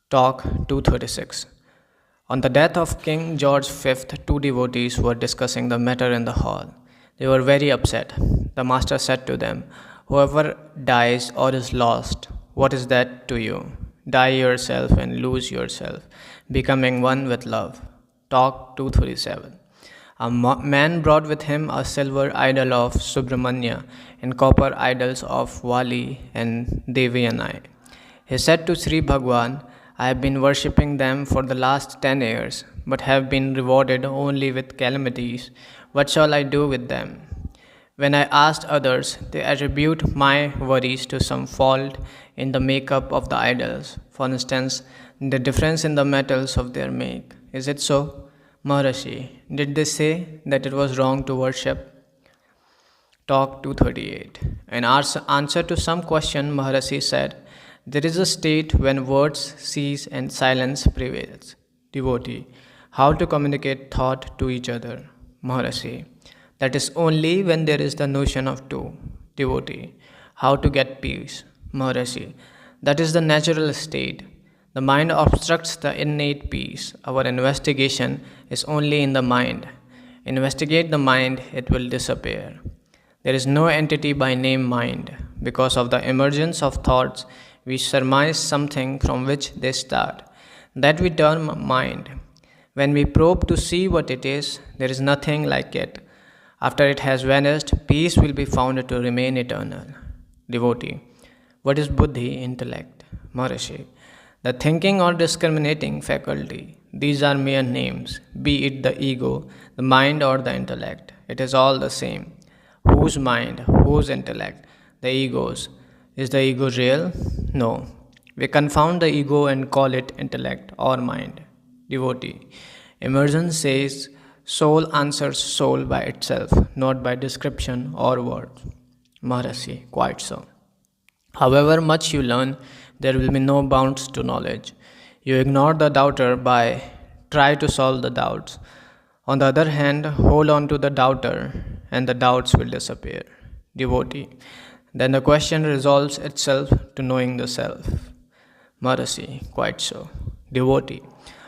Talk 236. On the death of King George V, two devotees were discussing the matter in the hall. They were very upset. The master said to them, "Whoever dies or is lost, what is that to you? Die yourself and lose yourself, becoming one with love." Talk 237. A man brought with him a silver idol of Subramanya and copper idols of Vali and Devayanai. He said to Sri Bhagwan, "I have been worshipping them for the last 10 years, but have been rewarded only with calamities. What shall I do with them?" When I asked others, they attribute my worries to some fault in the makeup of the idols. For instance, the difference in the metals of their make. Is it so? Maharishi, did they say that it was wrong to worship? Talk 238. In answer to some question, Maharishi said, "There is a state when words cease and silence prevails." Devotee, how to communicate thought to each other? Maharishi, that is only when there is the notion of two. Devotee, how to get peace? Maharishi, that is the natural state. The mind obstructs the innate peace. Our investigation is only in the mind. Investigate the mind, it will disappear. There is no entity by name mind. Because of the emergence of thoughts, we surmise something from which they start. That we term mind. When we probe to see what it is, there is nothing like it. After it has vanished, peace will be found to remain eternal. Devotee, what is buddhi, intellect? Maharishi, the thinking or discriminating faculty. These are mere names, be it the ego, the mind, or the intellect. It is all the same. Whose mind? Whose intellect? The ego's. Is the ego real? No. We confound the ego and call it intellect or mind. Devotee. Emergence says soul answers soul by itself, not by description or words. Maharishi. Quite so. However much you learn, there will be no bounds to knowledge. You ignore the doubter by try to solve the doubts. On the other hand, hold on to the doubter and the doubts will disappear. Devotee. Then the question resolves itself to knowing the self. Maharishi. Quite so. Devotee.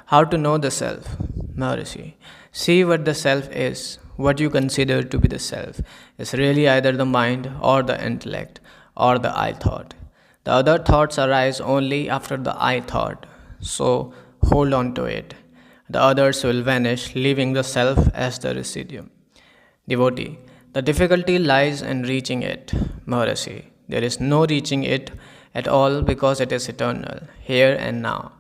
How to know the self? Maharishi. See what the self is. What you consider to be the self is really either the mind or the intellect or the I thought. The other thoughts arise only after the I thought, so hold on to it. The others will vanish, leaving the self as the residuum. Devotee, the difficulty lies in reaching it. Maharishi, there is no reaching it at all because it is eternal, here and now.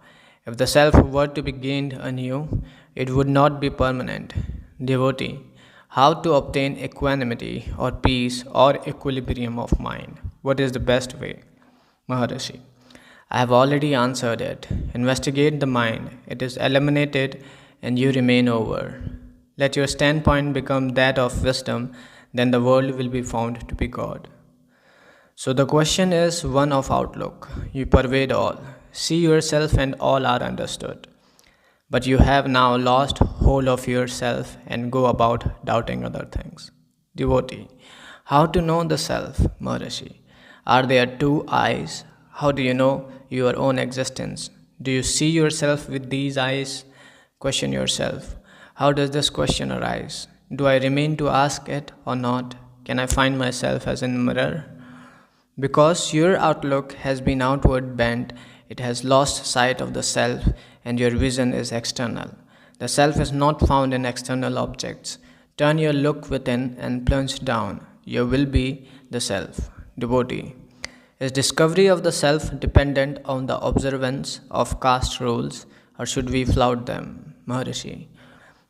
If the self were to be gained anew, it would not be permanent. Devotee, how to obtain equanimity or peace or equilibrium of mind? What is the best way? Maharishi, I have already answered it. Investigate the mind. It is eliminated and you remain over. Let your standpoint become that of wisdom, then the world will be found to be God. So the question is one of outlook. You pervade all. See yourself and all are understood. But you have now lost hold of yourself and go about doubting other things. Devotee, how to know the self? Maharishi, are there two eyes? How do you know your own existence? Do you see yourself with these eyes? Question yourself. How does this question arise? Do I remain to ask it or not? Can I find myself as in a mirror? Because your outlook has been outward bent, it has lost sight of the self and your vision is external. The self is not found in external objects. Turn your look within and plunge down. You will be the self. Devotee, is discovery of the self dependent on the observance of caste rules or should we flout them? Maharishi,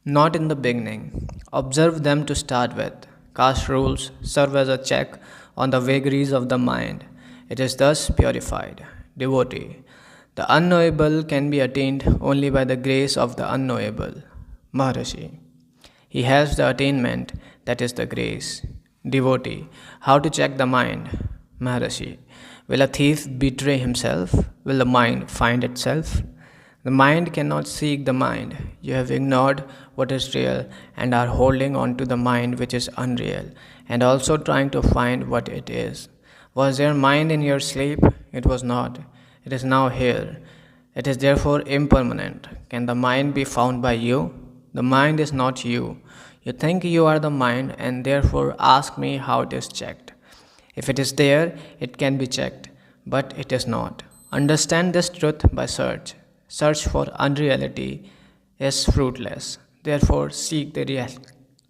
not in the beginning. Observe them to start with. Caste rules serve as a check on the vagaries of the mind. It is thus purified. Devotee, the unknowable can be attained only by the grace of the unknowable. Maharishi, he has the attainment, that is the grace. Devotee, how to check the mind? Maharishi, will a thief betray himself? Will the mind find itself? The mind cannot seek the mind. You have ignored what is real and are holding on to the mind which is unreal and also trying to find what it is. Was there mind in your sleep? It was not. It is now here. It is therefore impermanent. Can the mind be found by you? The mind is not you. You think you are the mind and therefore ask me how it is checked. If it is there, it can be checked, but it is not. Understand this truth by search. Search for unreality is fruitless. Therefore, seek the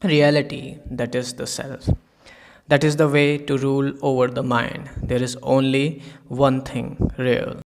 reality that is the self. That is the way to rule over the mind. There is only one thing real.